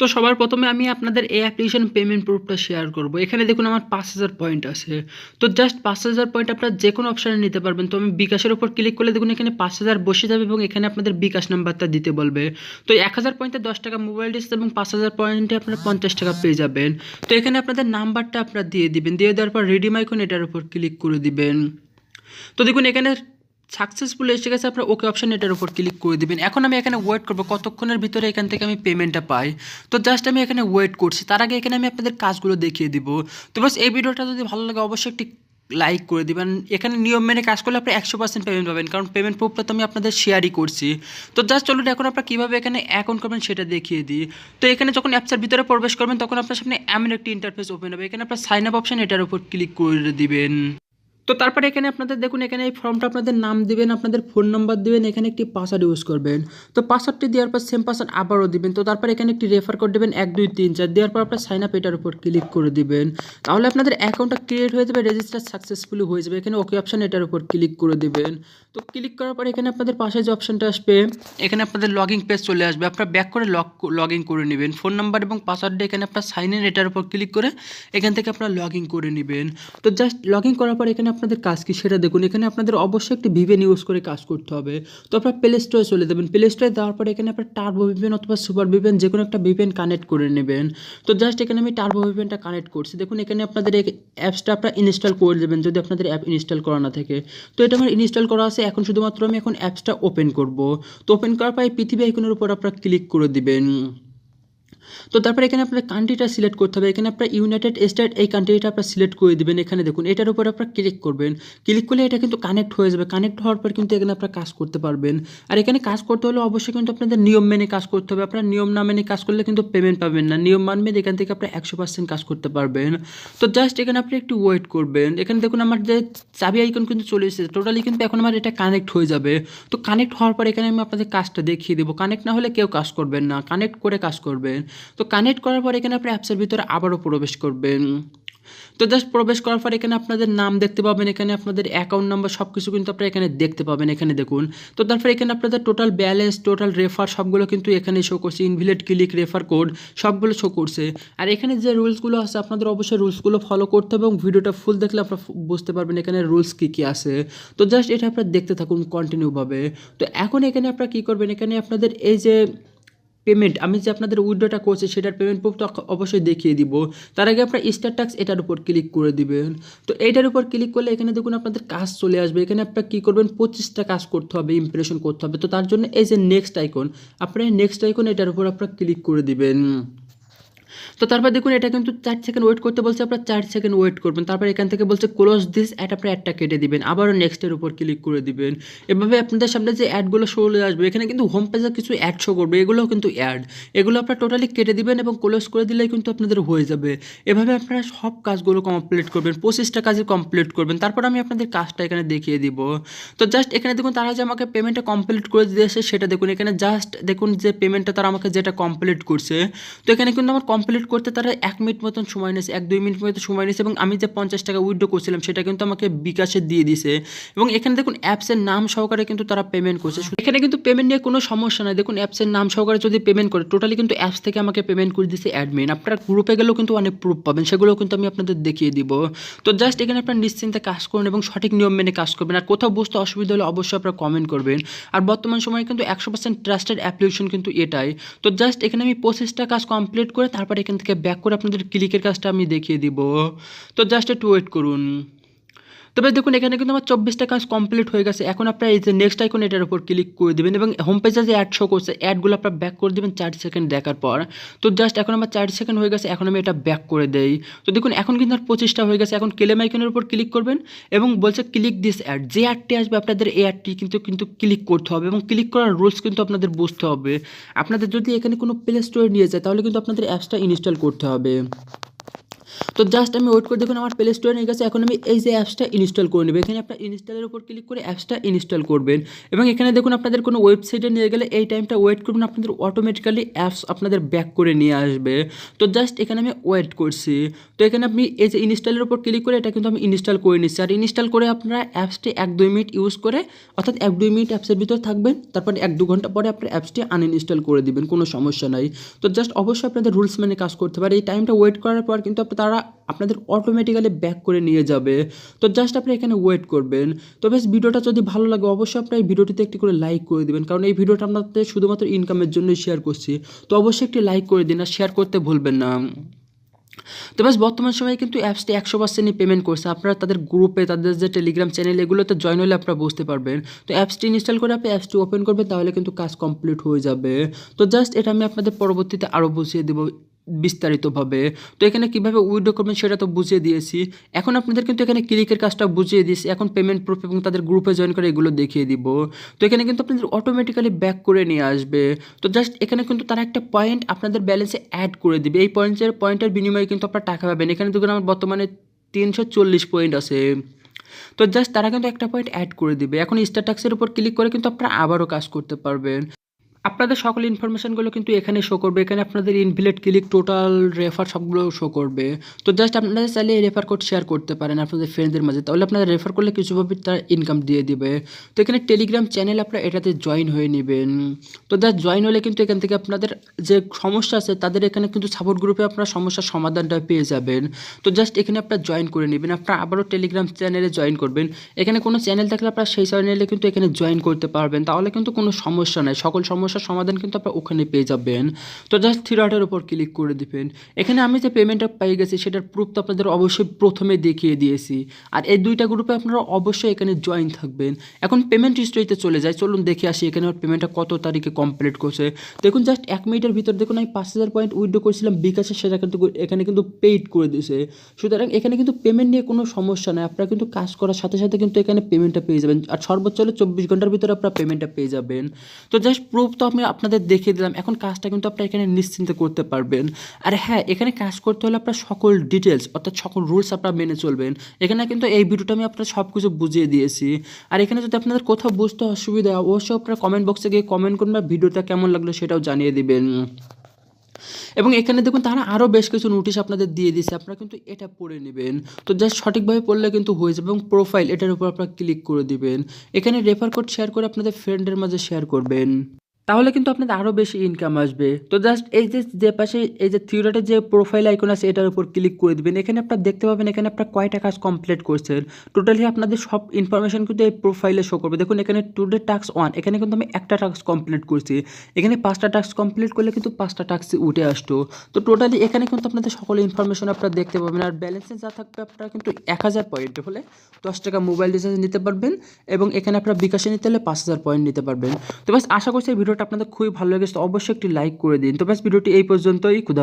তো সবার প্রথমে আমি আপনাদের এই অ্যাপ্লিকেশন পেমেন্ট প্রুফটা শেয়ার করব। এখানে দেখুন আমার 5000 পয়েন্ট আছে। তো জাস্ট 5000 পয়েন্ট আপনারা যে কোনো অপশানে নিতে পারবেন। তো আমি বিকাশের উপর ক্লিক করলে দেখুন এখানে 5000 বসে যাবে এবং এখানে আপনাদের বিকাশ নাম্বারটা দিতে বলবে। তো 1000 পয়েন্টে 10 টাকা মোবাইল ডিস এবং 5000 পয়েন্টে আপনারা 50 টাকা পেয়ে যাবেন। তো এখানে আপনাদের নাম্বারটা আপনারা দিয়ে দিবেন, দিয়ে দেওয়ার পর রিডিম আইকন এটার উপর ক্লিক করে দিবেন। তো দেখুন এখানে সাকসেসফুল এসে গেছে, আপনার ওকে অপশন এটার উপর ক্লিক করে দিবেন। এখন আমি এখানে ওয়েট করবো কতক্ষণের ভিতরে এখান থেকে আমি পেমেন্টটা পাই। তো জাস্ট আমি এখানে ওয়েট করছি, তার আগে এখানে আমি আপনাদের কাজগুলো দেখিয়ে দিব। তো বাস এই ভিডিওটা যদি ভালো লাগে অবশ্যই একটি লাইক করে দিবেন। এখানে নিয়ম মেনে কাজ করলে আপনি 100% পেমেন্ট পাবেন, কারণ পেমেন্ট প্রুফটা তো আমি আপনাদের শেয়ারই করছি। তো জাস্ট চলুন এখন আপনারা কীভাবে এখানে অ্যাকাউন্ট করবেন সেটা দেখিয়ে দিই। তো এখানে যখন অ্যাপসের ভিতরে প্রবেশ করবেন তখন আপনার সামনে এমন একটি ইন্টারফেস ওপেন হবে। এখানে আপনার সাইন আপ অপশন এটার উপর ক্লিক করে দিবেন। তো তারপরে এখানে আপনাদের দেখুন এখানে এই ফর্মটা আপনাদের নাম দিবেন, আপনাদের ফোন নাম্বার দিবেন, এখানে একটি পাসওয়ার্ড ইউজ করবেন। তো পাসওয়ার্ডটি দেওয়ার পর সেম পাসওয়ার্ড আবারও দিবেন। তো তারপরে এখানে একটি রেফার কোড দেবেন 1 2 3 4, দেওয়ার পর আপনার সাইন আপ এটার উপর ক্লিক করে দিবেন। তাহলে আপনাদের অ্যাকাউন্টটা ক্রিয়েট হয়ে যাবে, রেজিস্টার সাকসেসফুলি হয়ে যাবে। এখানে ওকে অপশন এটার উপর ক্লিক করে দিবেন। তো ক্লিক করার পর এখানে আপনাদের পাশে যে অপশনটা আসবে এখানে আপনাদের লগইন পেজ চলে আসবে। আপনারা ব্যাক করে লগ ইন করে নেবেন। ফোন নাম্বার এবং পাসওয়ার্ডটা এখানে আপনার সাইন ইন এটার উপর ক্লিক করে এখান থেকে আপনারা লগ ইন করে নেবেন। তো জাস্ট লগ ইন করার পর এখানে আপনাদের কাজ কি সেটা দেখুন। এখানে আপনাদের অবশ্যই একটি ভিপিএন ইউজ করে কাজ করতে হবে। তো আপনার প্লে স্টোরে চলে যাবেন। প্লে স্টোরে দেওয়ার পরে এখানে আপনার টার্বো ভিপিএন অথবা সুপার ভিপিএন যে কোনো একটা ভিপিএন কানেক্ট করে নেবেন। তো জাস্ট এখানে আমি টার্বো ভিপিএনটা কানেক্ট করছি। দেখুন এখানে আপনাদের এই অ্যাপসটা আপনারা ইনস্টল করে দেবেন যদি আপনাদের অ্যাপ ইনস্টল করা না থাকে। তো এটা আমার ইনস্টল করা আছে, এখন শুধুমাত্র আমি এখন অ্যাপসটা ওপেন করব। তো ওপেন করার পর এই পৃথিবী আইকনের উপর আপনারা ক্লিক করে দিবেন। তো তারপরে এখানে আপনার কান্ট্রিটা সিলেক্ট করতে হবে। এখানে আপনার ইউনাইটেড স্টেট এই কান্ট্রিটা আপনার সিলেক্ট করে দিবেন। এখানে দেখুন এটার উপর আপনার ক্লিক করবেন। ক্লিক করলে এটা কিন্তু কানেক্ট হয়ে যাবে। কানেক্ট হওয়ার পর কিন্তু এখানে আপনার কাজ করতে পারবেন। আর এখানে কাজ করতে হলে অবশ্যই কিন্তু আপনাদের নিয়ম মেনে কাজ করতে হবে। আপনার নিয়ম না মেনে কাজ করলে কিন্তু পেমেন্ট পাবেন না। নিয়ম মানবেন, এখান থেকে আপনার 100% কাজ করতে পারবেন। তো জাস্ট এখানে আপনি একটু ওয়েট করবেন। এখানে দেখুন আমার যে চাবি আইকন কিন্তু চলে এসেছে, টোটালি কিন্তু এখন আমার এটা কানেক্ট হয়ে যাবে। তো কানেক্ট হওয়ার পর এখানে আমি আপনাদের কাজটা দেখিয়ে দেবো। কানেক্ট না হলে কেউ কাজ করবেন না, কানেক্ট করে কাজ করবেন। তো কানেক্ট করার পর এখানে আপনি অ্যাপসের ভিতরে আবারও প্রবেশ করবেন। তো জাস্ট প্রবেশ করার পর এখানে আপনাদের নাম দেখতে পাবেন, এখানে আপনাদের অ্যাকাউন্ট নাম্বার সব কিছু কিন্তু আপনারা এখানে দেখতে পাবেন। এখানে দেখুন। তো তারপর এখানে আপনাদের টোটাল ব্যালেন্স, টোটাল রেফার সবগুলো কিন্তু এখানে শো করছে। ইনভ্যালিড ক্লিক, রেফার কোড সবগুলো শো করছে। আর এখানে যে রুলসগুলো আছে আপনাদের অবশ্যই রুলসগুলো ফলো করতে হবে এবং ভিডিওটা ফুল দেখলে আপনারা বুঝতে পারবেন এখানে রুলস কী কী আছে। তো জাস্ট এটা আপনারা দেখতে থাকুন কন্টিনিউভাবে। তো এখন এখানে আপনারা কী করবেন, এখানে আপনাদের এই যে পেমেন্ট আমি যে আপনাদের উইথড্রটা করছি সেটার পেমেন্ট প্রুফটা অবশ্যই দেখিয়ে দিব। তার আগে আপনার স্টার ট্যাক্স এটার উপর ক্লিক করে দিবেন। তো এইটার উপর ক্লিক করলে এখানে দেখুন আপনাদের কাজ চলে আসবে। এখানে আপনার কী করবেন, 25টা কাজ করতে হবে, ইমপ্রেশন করতে হবে। তো তার জন্য এই যে নেক্সট আইকন, আপনার নেক্সট আইকন এটার উপর আপনার ক্লিক করে দিবেন। তো তারপর দেখুন এটা কিন্তু 4 সেকেন্ড ওয়েট করতে বলছে, আপনার 4 সেকেন্ড ওয়েট করবেন। তারপর এখান থেকে বলছে ক্লোজ দিস অ্যাড, আপনার অ্যাডটা কেটে দিবেন, আবারও নেক্সটের উপর ক্লিক করে দিবেন। এভাবে আপনাদের সামনে যে অ্যাডগুলো চলে আসবে, এখানে কিন্তু হোম পেজে কিছু অ্যাড শো করবে, এগুলোও কিন্তু অ্যাড। এগুলো আপনার টোটালি কেটে দিবেন এবং ক্লোজ করে দিলেই কিন্তু আপনাদের হয়ে যাবে। এভাবে আপনারা সব কাজগুলো কমপ্লিট করবেন, 25টা কাজে কমপ্লিট করবেন। তারপর আমি আপনাদের কাজটা এখানে দেখিয়ে দিব। তো জাস্ট এখানে দেখুন তারা যে আমাকে পেমেন্টটা কমপ্লিট করে দিয়েছে সেটা দেখুন। এখানে জাস্ট দেখুন যে পেমেন্টটা তারা আমাকে যেটা কমপ্লিট করছে। তো এখানে কিন্তু আমার কমপ্লিট করতে তারা 1 মিনিট মতন সময় নিয়েছে, 1 2 মিনিট মতো সময় নিয়েছে এবং আমি যে 50 টাকা উইথড্র করছিলাম সেটা কিন্তু আমাকে বিকাশে দিয়ে দিছে। এবং এখানে দেখুন অ্যাপসের নাম সহকারে কিন্তু তারা পেমেন্ট করছে। এখানে কিন্তু পেমেন্ট নিয়ে কোনো সমস্যা নাই। দেখুন অ্যাপসের নাম সহকারে যদি পেমেন্ট করে টোটালি কিন্তু অ্যাপস থেকে আমাকে পেমেন্ট করে দিছে অ্যাডমিন। আপনারা গ্রুপে গেলেও কিন্তু অনেক প্রুফ পাবেন, সেগুলো কিন্তু আমি আপনাদের দেখিয়ে দিব। তো জাস্ট এখানে আপনারা নিশ্চিন্তে কাজ করুন এবং সঠিক নিয়ম মেনে কাজ করবেন। আর কোথাও বুঝতে অসুবিধা হলে অবশ্যই আপনারা কমেন্ট করবেন। আর বর্তমান সময়ে কিন্তু 100% ট্রাস্টেড অ্যাপ্লিকেশন কিন্তু এটাই। তো জাস্ট এখানে আমি 25টা কাজ কমপ্লিট করে তারপর এখান থেকে ব্যাক করে আপনাদের ক্লিকের কাজটা আমি দেখিয়ে দিব। তো জাস্ট একটু ওয়েট করুন। তবে দেখুন এখানে কিন্তু আমার 24টা কাজ কমপ্লিট হয়ে গেছে। এখন আপনারা এই যে নেক্সট আইকন এটার উপর ক্লিক করে দেবেন এবং হোম পেজে যে অ্যাড শো করছে অ্যাডগুলো আপনারা ব্যাক করে দেবেন 4 সেকেন্ড দেখার পর। তো জাস্ট এখন আমার 4 সেকেন্ড হয়ে গেছে, এখন আমি এটা ব্যাক করে দেই। তো দেখুন এখন কিন্তু আর 25টা হয়ে গেছে। এখন ক্লেম আইকনের উপর ক্লিক করবেন এবং বলছে ক্লিক দিস অ্যাড। যে অ্যাডটি আসবে আপনাদের এই অ্যাডটি কিন্তু ক্লিক করতে হবে এবং ক্লিক করার রুলস কিন্তু আপনাদের বুঝতে হবে। আপনাদের যদি এখানে কোনো প্লে স্টোরে নিয়ে যায় তাহলে কিন্তু আপনাদের অ্যাপসটা ইনস্টল করতে হবে। তো জাস্ট আমি ওয়েট করে দেখুন আমার প্লে স্টোরে নিয়ে গেছে। এখন আমি এই যে অ্যাপসটা ইনস্টল করে নেব। এখানে আপনার ইনস্টলের উপর ক্লিক করে অ্যাপসটা ইনস্টল করবেন এবং এখানে দেখুন আপনাদের কোনো ওয়েবসাইটে নিয়ে গেলে এই টাইমটা ওয়েট করুন, আপনাদের অটোমেটিক্যালি অ্যাপস আপনাদের ব্যাক করে নিয়ে আসবে। তো জাস্ট এখানে আমি ওয়েট করছি। তো এখানে আপনি এই যে ইনস্টলের উপর ক্লিক করে এটা কিন্তু আমি ইনস্টল করে নিচ্ছি। আর ইনস্টল করে আপনারা অ্যাপসটি 1-2 মিনিট ইউজ করে, অর্থাৎ 1-2 মিনিট অ্যাপসের ভিতর থাকবেন, তারপর 1-2 ঘন্টা পরে আপনার অ্যাপসটি আনইনস্টল করে দিবেন, কোনো সমস্যা নাই। তো জাস্ট অবশ্যই আপনাদের রুলস মেনে কাজ করতে পারে। এই টাইমটা ওয়েট করার পর কিন্তু তারা আপনাদের অটোমেটিক্যালি ব্যাক করে নিয়ে যাবে। তো জাস্ট আপনি এখানে ওয়েট করবেন। তো বেশ ভিডিওটা যদি ভালো লাগে অবশ্যই আপনার এই ভিডিওটিতে একটি করে লাইক করে দিবেন, কারণ এই ভিডিওটা আপনাদের শুধুমাত্র ইনকামের জন্যই শেয়ার করছি। তো অবশ্যই একটি লাইক করে দিন আর শেয়ার করতে ভুলবেন না। তো বাস বর্তমান সময়ে কিন্তু অ্যাপসটি 100%ই পেমেন্ট করছে। আপনারা তাদের গ্রুপে, তাদের যে টেলিগ্রাম চ্যানেল এগুলোতে জয়েন হলে আপনারা বুঝতে পারবেন। তো অ্যাপসটি ইনস্টল করে আপনি অ্যাপসটি ওপেন করবেন, তাহলে কিন্তু কাজ কমপ্লিট হয়ে যাবে। তো জাস্ট এটা আমি আপনাদের পরবর্তীতে আরও বুঝিয়ে দেবো বিস্তারিতভাবে। তো এখানে কীভাবে উইথড্র করবেন সেটা তো বুঝিয়ে দিয়েছি। এখন আপনাদের কিন্তু এখানে ক্লিকের কাজটা বুঝিয়ে দিয়েছি। এখন পেমেন্ট প্রুফ এবং তাদের গ্রুপে জয়েন করে এগুলো দেখিয়ে দিব। তো এখানে কিন্তু আপনাদের অটোমেটিক্যালি ব্যাক করে নিয়ে আসবে। তো জাস্ট এখানে কিন্তু তারা একটা পয়েন্ট আপনাদের ব্যালেন্সে অ্যাড করে দিবে। এই পয়েন্টের বিনিময়ে কিন্তু আপনারা টাকা পাবেন। এখানে দেখুন আমার বর্তমানে 340 পয়েন্ট আছে। তো জাস্ট তারা কিন্তু একটা পয়েন্ট অ্যাড করে দিবে। এখন স্ট্যাটাসের উপর ক্লিক করে কিন্তু আপনারা আবারও কাজ করতে পারবেন। আপনাদের সকল ইনফরমেশনগুলো কিন্তু এখানে শো করবে। এখানে আপনাদের ইনভ্যালিড ক্লিক, টোটাল, রেফার সবগুলো শো করবে। তো জাস্ট আপনারা চাইলে এই রেফার কোড শেয়ার করতে পারেন আপনাদের ফ্রেন্ডদের মাঝে, তাহলে আপনারা রেফার করলে কিছুভাবে তারা ইনকাম দিয়ে দিবে। তো এখানে টেলিগ্রাম চ্যানেল আপনারা এটাতে জয়েন হয়ে নেবেন। তো জাস্ট জয়েন হলে কিন্তু এখান থেকে আপনাদের যে সমস্যা আছে তাদের এখানে কিন্তু সাপোর্ট গ্রুপে আপনারা সমস্যার সমাধানটা পেয়ে যাবেন। তো জাস্ট এখানে আপনারা জয়েন করে নেবেন। আপনারা আবারও টেলিগ্রাম চ্যানেলে জয়েন করবেন। এখানে কোনো চ্যানেল থাকলে আপনারা সেই চ্যানেলে কিন্তু এখানে জয়েন করতে পারবেন, তাহলে কিন্তু কোনো সমস্যা নাই। সকল সমস্যার সমাধান কিন্তু আপনারা ওখানে পেয়ে যাবেন। তো জাস্ট থ্রি ডটের উপর ক্লিক করে দিবেন। এখানে আমি যে পেমেন্টটা পেয়ে গেছি সেটার প্রুফ তো আপনাদের অবশ্যই প্রথমে দেখিয়ে দিয়েছি। আর এই দুইটা গ্রুপে আপনারা অবশ্যই এখানে জয়েন থাকবেন। এখন পেমেন্ট হিস্ট্রিতে চলে যায়, চলুন দেখে আসি এখানে আমার পেমেন্টটা কত তারিখে কমপ্লিট করছে। দেখুন জাস্ট 1 মিনিটের ভিতর দেখুন আমি 5000 পয়েন্ট উইথড্র করেছিলাম বিকাশে, সেটা কিন্তু এখানে কিন্তু পেইড করে দিয়েছে। সুতরাং এখানে কিন্তু পেমেন্ট নিয়ে কোনো সমস্যা নেই। আপনারা কিন্তু কাজ করার সাথে সাথে কিন্তু এখানে পেমেন্টটা পেয়ে যাবেন। আর সর্বোচ্চ হলে 24 ঘন্টার ভিতরে আপনারা পেমেন্টটা পেয়ে যাবেন। তো জাস্ট প্রুফ তো আমি আপনাদের দেখিয়ে দিলাম। এখন কাজটা কিন্তু আপনারা এখানে নিশ্চিন্তে করতে পারবেন। আর হ্যাঁ, এখানে কাজ করতে হলে আপনার সকল ডিটেলস, অর্থাৎ সকল রুলস আপনারা মেনে চলবেন। এখানে কিন্তু এই ভিডিওটা আমি আপনার সব কিছু বুঝিয়ে দিয়েছি। আর এখানে যদি আপনাদের কোথাও বুঝতে অসুবিধা হয় অবশ্যই আপনারা কমেন্ট বক্সে গিয়ে কমেন্ট করুন বা ভিডিওটা কেমন লাগলো সেটাও জানিয়ে দিবেন। এবং এখানে দেখুন তারা আরও বেশ কিছু নোটিশ আপনাদের দিয়ে দিয়েছে, আপনারা কিন্তু এটা পড়ে নেবেন। তো জাস্ট সঠিকভাবে পড়লে কিন্তু হয়ে যাবে। এবং প্রোফাইল, এটার উপর আপনারা ক্লিক করে দিবেন। এখানে রেফার কোড শেয়ার করে আপনাদের ফ্রেন্ডের মাঝে শেয়ার করবেন, তাহলে কিন্তু আপনাদের আরও বেশি ইনকাম আসবে। তো জাস্ট এই যে পাশে এই যে থ্রি ডটের যে প্রোফাইল আইকন আছে এটার উপর ক্লিক করে দিবেন। এখানে আপনারা দেখতে পাবেন এখানে আপনারা কয়টা কাজ কমপ্লিট করছেন। টোটালি আপনাদের সব ইনফরমেশন কিন্তু এই প্রোফাইলে শো করবে। দেখুন এখানে টুডে টাস্ক 1, এখানে কিন্তু আমি একটা টাস্ক কমপ্লিট করছি। এখানে 5টা টাস্ক কমপ্লিট করলে কিন্তু 5টা টাস্ক উঠে আসতো। তো টোটালি এখানে কিন্তু আপনাদের সকল ইনফরমেশন আপনারা দেখতে পাবেন। আর ব্যালেন্সে যা থাকবে আপনারা কিন্তু 1000 পয়েন্ট হলে 10 টাকা মোবাইল রিচার্জ নিতে পারবেন এবং এখানে আপনারা বিকাশে নিতে হলে 5000 পয়েন্ট নিতে পারবেন। তো বাস আশা করছি এই ভিডিওটা আপনাদের খুবই ভালো লেগেছে। তো অবশ্যই একটি লাইক করে দিন। তো বাস ভিডিওটি এই পর্যন্তই। খুদা।